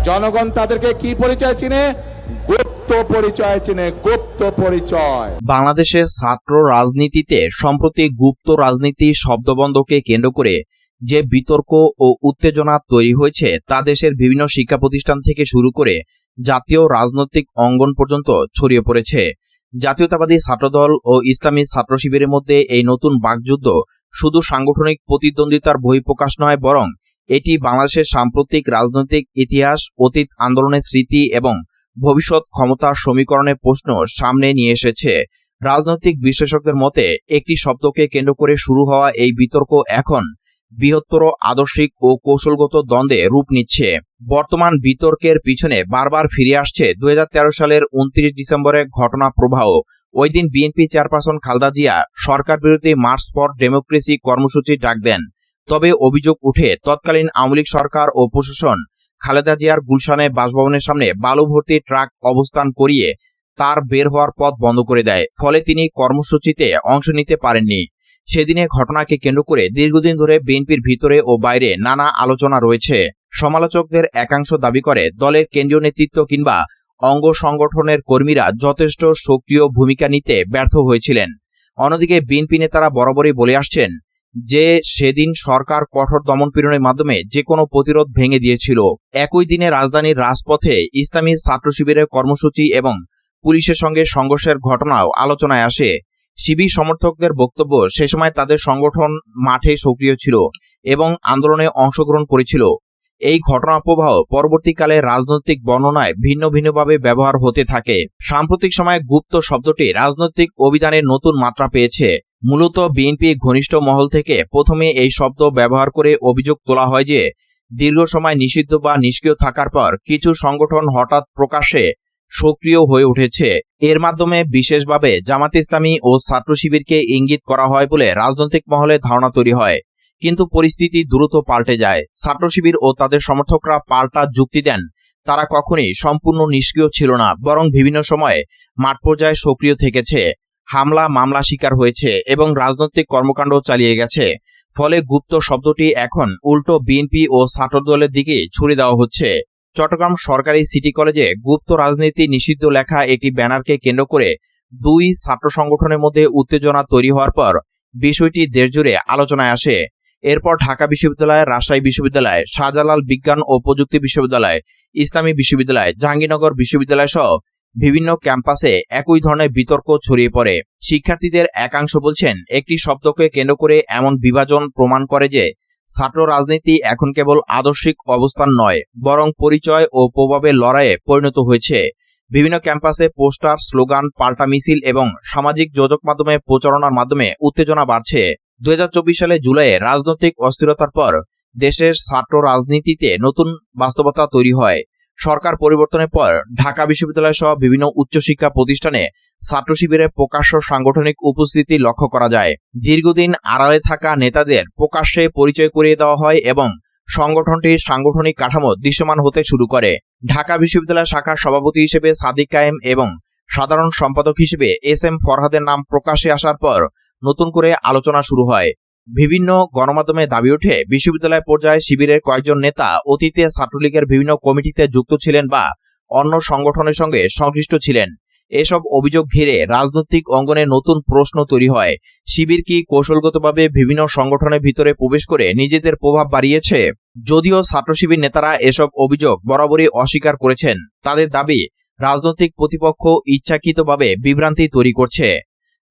জনগণ তাদেরকে কি পরিচয় চিনে? গুপ্ত পরিচয় চিনে, গুপ্ত পরিচয়। বাংলাদেশের ছাত্র রাজনীতিতে সম্প্রতি গুপ্ত রাজনীতি শব্দবন্ধকে কেন্দ্র করে যে বিতর্ক ও উত্তেজনা তৈরি হয়েছে তা দেশের বিভিন্ন শিক্ষা প্রতিষ্ঠান থেকে শুরু করে জাতীয় রাজনৈতিক অঙ্গন পর্যন্ত ছড়িয়ে পড়েছে। জাতীয়তাবাদী ছাত্রদল ও ইসলামী ছাত্র শিবিরের মধ্যে এই নতুন বাকযুদ্ধ শুধু সাংগঠনিক প্রতিদ্বন্দ্বিতার বহিঃপ্রকাশ নয়, বরং এটি বাংলাদেশের সাম্প্রতিক রাজনৈতিক ইতিহাস, অতীত আন্দোলনের স্মৃতি এবং ভবিষ্যৎ ক্ষমতার সমীকরণের প্রশ্ন সামনে নিয়ে এসেছে। রাজনৈতিক বিশ্লেষকদের মতে একটি শব্দকে কেন্দ্র করে শুরু হওয়া এই বিতর্ক এখন বৃহত্তর আদর্শিক ও কৌশলগত দ্বন্দ্বে রূপ নিচ্ছে। বর্তমান বিতর্কের পিছনে বারবার ফিরে আসছে 2013 সালের 29 ডিসেম্বরের ঘটনা প্রবাহ। ওই দিন বিএনপি চেয়ারপারসন খালেদা জিয়া সরকার বিরোধী মার্চ ফর ডেমোক্রেসি কর্মসূচি ডাক দেন। তবে অভিযোগ উঠে তৎকালীন আওয়ামী লীগ সরকার ও প্রশাসন খালেদা জিয়ার গুলশানে বাসভবনের সামনে বালু ভর্তি ট্রাক অবস্থান করিয়ে তার বের হওয়ার পথ বন্ধ করে দেয়। ফলে তিনি কর্মসূচিতে অংশ নিতে পারেননি। সেদিনের ঘটনাকে কেন্দ্র করে দীর্ঘদিন ধরে বিএনপির ভিতরে ও বাইরে নানা আলোচনা রয়েছে। সমালোচকদের একাংশ দাবি করে দলের কেন্দ্রীয় নেতৃত্ব কিংবা অঙ্গ সংগঠনের কর্মীরা যথেষ্ট সক্রিয় ভূমিকা নিতে ব্যর্থ হয়েছিলেন। অন্যদিকে বিএনপি নেতারা বরাবরই বলে আসছেন যে সেদিন সরকার কঠোর দমনপীড়নের মাধ্যমে যে কোনো প্রতিরোধ ভেঙে দিয়েছিল। একই দিনে রাজধানীর রাজপথে ইসলামী ছাত্র শিবিরের কর্মসূচি এবং পুলিশের সঙ্গে সংঘর্ষের ঘটনাও আলোচনায় আসে। শিবির সমর্থকদের বক্তব্য, সে সময় তাদের সংগঠন মাঠে সক্রিয় ছিল এবং আন্দোলনে অংশগ্রহণ করেছিল। এই ঘটনা প্রবাহ পরবর্তীকালে রাজনৈতিক বর্ণনায় ভিন্ন ভিন্নভাবে ব্যবহার হতে থাকে। সাম্প্রতিক সময়ে গুপ্ত শব্দটি রাজনৈতিক অভিধানের নতুন মাত্রা পেয়েছে। মূলত বিএনপি ঘনিষ্ঠ মহল থেকে প্রথমে এই শব্দ ব্যবহার করে অভিযোগ তোলা হয় যে দীর্ঘ সময় নিষিদ্ধ বা নিষ্ক্রিয় থাকার পর কিছু সংগঠন হঠাৎ প্রকাশ্যে সক্রিয় হয়ে উঠেছে। এর মাধ্যমে বিশেষভাবে জামাতে ইসলামী ও ছাত্র শিবিরকে ইঙ্গিত করা হয় বলে রাজনৈতিক মহলে ধারণা তৈরি হয়। কিন্তু পরিস্থিতি দ্রুত পাল্টে যায়। ছাত্র শিবির ও তাদের সমর্থকরা পাল্টা যুক্তি দেন তারা কখনই সম্পূর্ণ নিষ্ক্রিয় ছিল না, বরং বিভিন্ন সময়ে মাঠ পর্যায়ে সক্রিয় থেকেছে, হামলা মামলা শিকার হয়েছে এবং রাজনৈতিক কর্মকাণ্ড চালিয়ে গেছে। ফলে গুপ্ত শব্দটি এখন উল্টো বিএনপি ও ছাত্রদলের দিকে ছুড়ে দেওয়া হচ্ছে। চট্টগ্রাম সরকারি সিটি কলেজে গুপ্ত রাজনীতি নিষিদ্ধ লেখা একটি ব্যানারকে কেন্দ্র করে দুই ছাত্র সংগঠনের মধ্যে উত্তেজনা তৈরি হওয়ার পর বিষয়টি দেশজুড়ে আলোচনায় আসে। এরপর ঢাকা বিশ্ববিদ্যালয়, রাজশাহী বিশ্ববিদ্যালয়, শাহজালাল বিজ্ঞান ও প্রযুক্তি বিশ্ববিদ্যালয়, ইসলামী বিশ্ববিদ্যালয়, জাহাঙ্গীরনগর বিশ্ববিদ্যালয় সহ বিভিন্ন ক্যাম্পাসে একই ধরনের বিতর্ক ছড়িয়ে পড়ে। শিক্ষার্থীদের একাংশ বলছেন একটি শব্দকে কেন্দ্র করে এমন বিভাজন প্রমাণ করে যে ছাত্র রাজনীতি এখন কেবল আদর্শিক অবস্থান নয়, বরং পরিচয় ও প্রভাবের লড়াইয়ে পরিণত হয়েছে। বিভিন্ন ক্যাম্পাসে পোস্টার, স্লোগান, পাল্টা মিছিল এবং সামাজিক যোগাযোগ মাধ্যমে প্রচারণার মাধ্যমে উত্তেজনা বাড়ছে। 2024 সালে জুলাইয়ে রাজনৈতিক অস্থিরতার পর দেশের ছাত্র রাজনীতিতে নতুন বাস্তবতা তৈরি হয়। সরকার পরিবর্তনের পর ঢাকা বিশ্ববিদ্যালয় সহ বিভিন্ন উচ্চশিক্ষা প্রতিষ্ঠানে ছাত্র শিবিরের প্রকাশ্য সাংগঠনিক উপস্থিতি লক্ষ্য করা যায়। দীর্ঘদিন আড়ালে থাকা নেতাদের প্রকাশ্যে পরিচয় করিয়ে দেওয়া হয় এবং সংগঠনটির সাংগঠনিক কাঠামো দৃশ্যমান হতে শুরু করে। ঢাকা বিশ্ববিদ্যালয় শাখার সভাপতি হিসেবে সাদিক কায়েম এবং সাধারণ সম্পাদক হিসেবে এস.এম. ফরহাদের নাম প্রকাশ্যে আসার পর নতুন করে আলোচনা শুরু হয়। বিভিন্ন গণমাধ্যমে দাবি ওঠে বিশ্ববিদ্যালয় পর্যায়ে শিবিরের কয়েকজন নেতা অতীতে ছাত্রলীগের বিভিন্ন কমিটিতে যুক্ত ছিলেন বা অন্য সংগঠনের সঙ্গে সংশ্লিষ্ট ছিলেন। এসব অভিযোগ ঘিরে রাজনৈতিক অঙ্গনে নতুন প্রশ্ন তৈরি হয়। শিবির কি কৌশলগতভাবে বিভিন্ন সংগঠনের ভিতরে প্রবেশ করে নিজেদের প্রভাব বাড়িয়েছে? যদিও ছাত্র শিবির নেতারা এসব অভিযোগ বরাবরই অস্বীকার করেছেন। তাদের দাবি রাজনৈতিক প্রতিপক্ষ ইচ্ছাকৃতভাবে বিভ্রান্তি তৈরি করছে।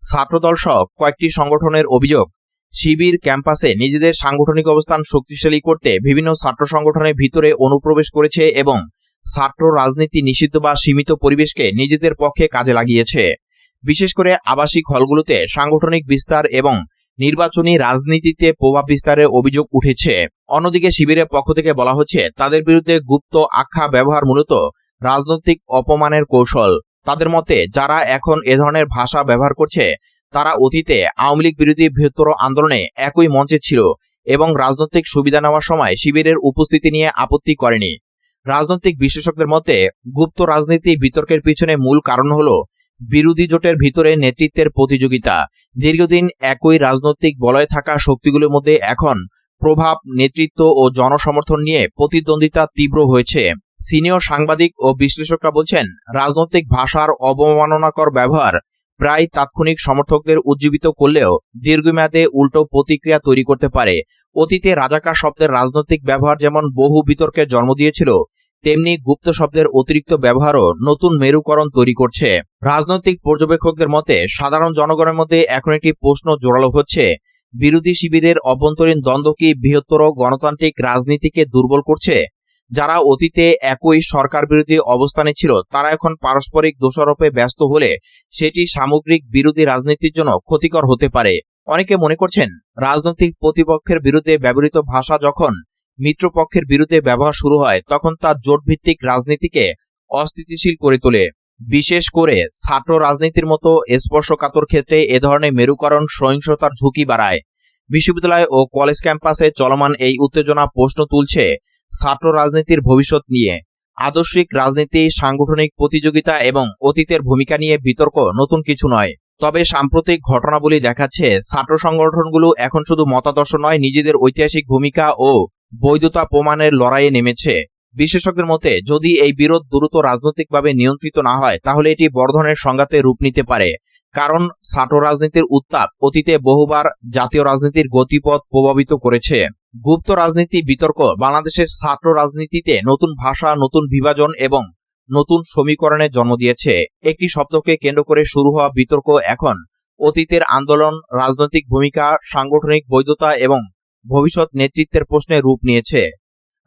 ছাত্রদল সহ কয়েকটি সংগঠনের অভিযোগ, শিবির ক্যাম্পাসে নিজেদের সাংগঠনিক অবস্থান শক্তিশালী করতে বিভিন্ন ছাত্র সংগঠনের ভিতরে অনুপ্রবেশ করেছে এবং ছাত্র রাজনীতি নিষিদ্ধ বা সীমিত পরিবেশকে নিজেদের পক্ষে কাজে লাগিয়েছে। বিশেষ করে আবাসিক হলগুলোতে সাংগঠনিক বিস্তার এবং নির্বাচনী রাজনীতিতে প্রভাব বিস্তারের অভিযোগ উঠেছে। অন্যদিকে শিবিরের পক্ষ থেকে বলা হচ্ছে তাদের বিরুদ্ধে গুপ্ত আখ্যা ব্যবহার মূলত রাজনৈতিক অপমানের কৌশল। তাদের মতে যারা এখন এ ধরনের ভাষা ব্যবহার করছে তারা অতীতে আওয়ামী লীগ বিরোধী বৃহত্তর আন্দোলনে একই মঞ্চে ছিল এবং রাজনৈতিক সুবিধা নেওয়ার সময় শিবিরের উপস্থিতি নিয়ে আপত্তি করেনি। রাজনৈতিক বিশেষজ্ঞদের মতে গুপ্ত রাজনীতি বিতর্কের পিছনে মূল কারণ হল বিরোধী জোটের ভিতরে নেতৃত্বের প্রতিযোগিতা। দীর্ঘদিন একই রাজনৈতিক বলয়ে থাকা শক্তিগুলোর মধ্যে এখন প্রভাব, নেতৃত্ব ও জনসমর্থন নিয়ে প্রতিদ্বন্দ্বিতা তীব্র হয়েছে। সিনিয়র সাংবাদিক ও বিশ্লেষকরা বলছেন, রাজনৈতিক ভাষার অবমাননাকর ব্যবহার প্রায় তাৎক্ষণিক সমর্থকদের উজ্জীবিত করলেও দীর্ঘমেয়াদে উল্টো প্রতিক্রিয়া তৈরি করতে পারে। অতীতে রাজাকার শব্দের রাজনৈতিক ব্যবহার যেমন বহু বিতর্কের জন্ম দিয়েছিল, তেমনি গুপ্ত শব্দের অতিরিক্ত ব্যবহারও নতুন মেরুকরণ তৈরি করছে। রাজনৈতিক পর্যবেক্ষকদের মতে সাধারণ জনগণের মধ্যে এখন একটি প্রশ্ন জোরালো হচ্ছে, বিরোধী শিবিরের অভ্যন্তরীণ দ্বন্দ্ব কি বৃহত্তর গণতান্ত্রিক রাজনীতিকে দুর্বল করছে? যারা অতীতে একই সরকার বিরোধী অবস্থানে ছিল তারা এখন পারস্পরিক দোষারোপে ব্যস্ত হলে সেটি সামগ্রিক বিরোধী রাজনীতির জন্য ক্ষতিকর হতে পারে। অনেকে মনে করছেন, রাজনৈতিক প্রতিপক্ষের বিরুদ্ধে ব্যবহৃত ভাষা যখন মিত্রপক্ষের বিরুদ্ধে ব্যবহার শুরু হয় তখন তা জোটভিত্তিক রাজনীতিকে অস্থিতিশীল করে তোলে। বিশেষ করে ছাত্র রাজনীতির মতো স্পর্শকাতর ক্ষেত্রে এ ধরনের মেরুকরণ সহিংসতার ঝুঁকি বাড়ায়। বিশ্ববিদ্যালয় ও কলেজ ক্যাম্পাসে চলমান এই উত্তেজনা প্রশ্ন তুলছে ছাত্র রাজনীতির ভবিষ্যৎ নিয়ে। আদর্শিক রাজনীতি, সাংগঠনিক প্রতিযোগিতা এবং অতীতের ভূমিকা নিয়ে বিতর্ক নতুন কিছু নয়। তবে সাম্প্রতিক ঘটনাবলী দেখাচ্ছে ছাত্র সংগঠনগুলো এখন শুধু মতাদর্শ নয়, নিজেদের ঐতিহাসিক ভূমিকা ও বৈধতা প্রমাণের লড়াইয়ে নেমেছে। বিশেষজ্ঞদের মতে যদি এই বিরোধ দ্রুত রাজনৈতিকভাবে নিয়ন্ত্রিত না হয় তাহলে এটি বড় ধরনের সংঘাতে রূপ নিতে পারে। কারণ ছাত্র রাজনীতির উত্তাপ অতীতে বহুবার জাতীয় রাজনীতির গতিপথ প্রভাবিত করেছে। গুপ্ত রাজনীতি বিতর্ক বাংলাদেশের ছাত্র রাজনীতিতে নতুন ভাষা, নতুন বিভাজন এবং নতুন সমীকরণের জন্ম দিয়েছে। একটি শব্দকে কেন্দ্র করে শুরু হওয়া বিতর্ক এখন অতীতের আন্দোলন, রাজনৈতিক ভূমিকা, সাংগঠনিক বৈধতা এবং ভবিষ্যৎ নেতৃত্বের প্রশ্নে রূপ নিয়েছে।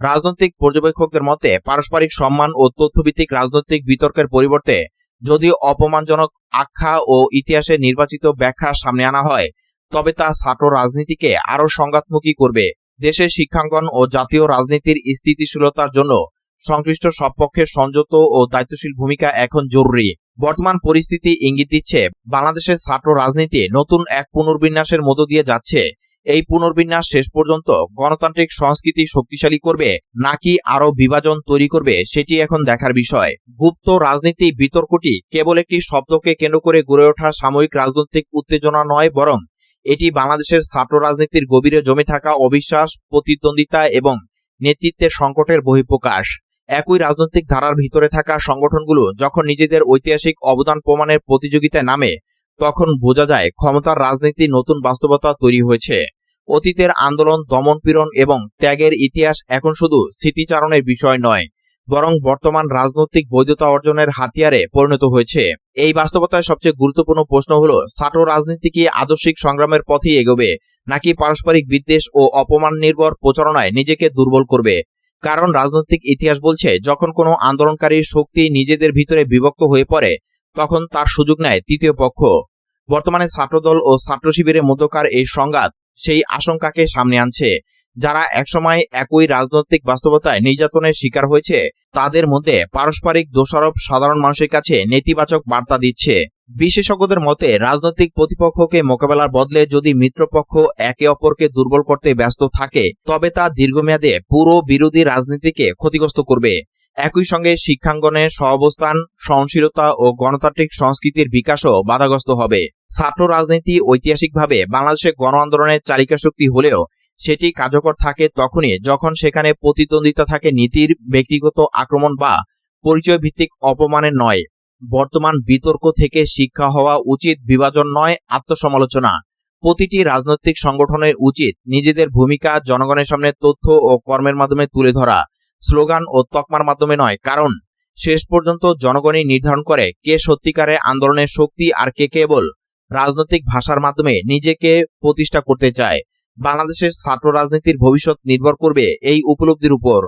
রাজনৈতিক পর্যবেক্ষকদের মতে পারস্পরিক সম্মান ও তথ্যভিত্তিক রাজনৈতিক বিতর্কের পরিবর্তে যদি অপমানজনক আখ্যা ও ইতিহাসের নির্বাচিত ব্যাখ্যা সামনে আনা হয় তবে তা ছাত্র রাজনীতিকে আরও সংঘাতমুখী করবে। দেশের শিক্ষাঙ্গন ও জাতীয় রাজনীতির স্থিতিশীলতার জন্য সংশ্লিষ্ট সব পক্ষের সংযত ও দায়িত্বশীল ভূমিকা এখন জরুরি। বর্তমান পরিস্থিতি ইঙ্গিত দিচ্ছে বাংলাদেশের ছাত্র রাজনীতি নতুন এক পুনর্বিন্যাসের মধ্য দিয়ে যাচ্ছে। এই পুনর্বিন্যাস শেষ পর্যন্ত গণতান্ত্রিক সংস্কৃতি শক্তিশালী করবে নাকি আরও বিভাজন তৈরি করবে সেটি এখন দেখার বিষয়। গুপ্ত রাজনীতি বিতর্কটি কেবল একটি শব্দকে কেন্দ্র করে গড়ে ওঠা সাময়িক রাজনৈতিক উত্তেজনা নয়, বরং এটি বাংলাদেশের ছাত্র রাজনীতির গভীরে জমে থাকা অবিশ্বাস, প্রতিদ্বন্দ্বিতা এবং নেতৃত্বের সংকটের বহিঃপ্রকাশ। একই রাজনৈতিক ধারার ভিতরে থাকা সংগঠনগুলো যখন নিজেদের ঐতিহাসিক অবদান প্রমাণের প্রতিযোগিতায় নামে তখন বোঝা যায় ক্ষমতার রাজনীতি নতুন বাস্তবতা তৈরি হয়েছে। অতীতের আন্দোলন, দমনপীড়ন এবং ত্যাগের ইতিহাস এখন শুধু স্মৃতিচারণের বিষয় নয়, বরং বর্তমান রাজনৈতিক বৈধতা অর্জনের হাতিয়ারে পরিণত হয়েছে। এই বাস্তবতায় সবচেয়ে গুরুত্বপূর্ণ প্রশ্ন হলো, ছাত্র রাজনীতি কি আদর্শিক সংগ্রামের পথেই এগোবে নাকি পারস্পরিক বিদ্বেষ ও অপমান নির্ভর প্রচারণায় নিজেকে দুর্বল করবে? কারণ রাজনৈতিক ইতিহাস বলছে যখন কোনো আন্দোলনকারী শক্তি নিজেদের ভিতরে বিভক্ত হয়ে পড়ে তখন তার সুযোগ নেয় তৃতীয় পক্ষ। বর্তমানে ছাত্রদল ও ছাত্র শিবিরের মধ্যকার এই সংঘাত সেই আশঙ্কাকে সামনে আনছে। যারা একসময় একই রাজনৈতিক বাস্তবতায় নির্যাতনের শিকার হয়েছে তাদের মধ্যে পারস্পরিক দোষারোপ সাধারণ মানুষের কাছে নেতিবাচক বার্তা দিচ্ছে। বিশেষজ্ঞদের মতে রাজনৈতিক প্রতিপক্ষকে মোকাবেলার বদলে যদি মিত্রপক্ষ একে অপরকে দুর্বল করতে ব্যস্ত থাকে তবে তা দীর্ঘমেয়াদে পুরো বিরোধী রাজনীতিকে ক্ষতিগ্রস্ত করবে। একই সঙ্গে শিক্ষাঙ্গনের সহাবস্থান, সহনশীলতা ও গণতান্ত্রিক সংস্কৃতির বিকাশও বাধাগ্রস্ত হবে। ছাত্র রাজনীতি ঐতিহাসিকভাবে বাংলাদেশে গণ আন্দোলনের চালিকা শক্তি হলেও সেটি কার্যকর থাকে তখনই যখন সেখানে প্রতিদ্বন্দ্বিতা থাকে নীতির, ব্যক্তিগত আক্রমণ বা পরিচয় ভিত্তিক অপমানের নয়। বর্তমান বিতর্ক থেকে শিক্ষা হওয়া উচিত বিভাজন নয়, আত্মসমালোচনা। প্রতিটি রাজনৈতিক সংগঠনের উচিত নিজেদের ভূমিকা জনগণের সামনে তথ্য ও কর্মের মাধ্যমে তুলে ধরা, স্লোগান ও তকমার মাধ্যমে নয়। কারণ শেষ পর্যন্ত জনগণই নির্ধারণ করে কে সত্যিকারের আন্দোলনের শক্তি আর কে কেবল রাজনৈতিক ভাষার মাধ্যমে নিজেকে প্রতিষ্ঠা করতে চায়। বাংলাদেশের ছাত্র রাজনীতির ভবিষ্যৎ নির্ভর করবে এই উপলব্ধির উপর।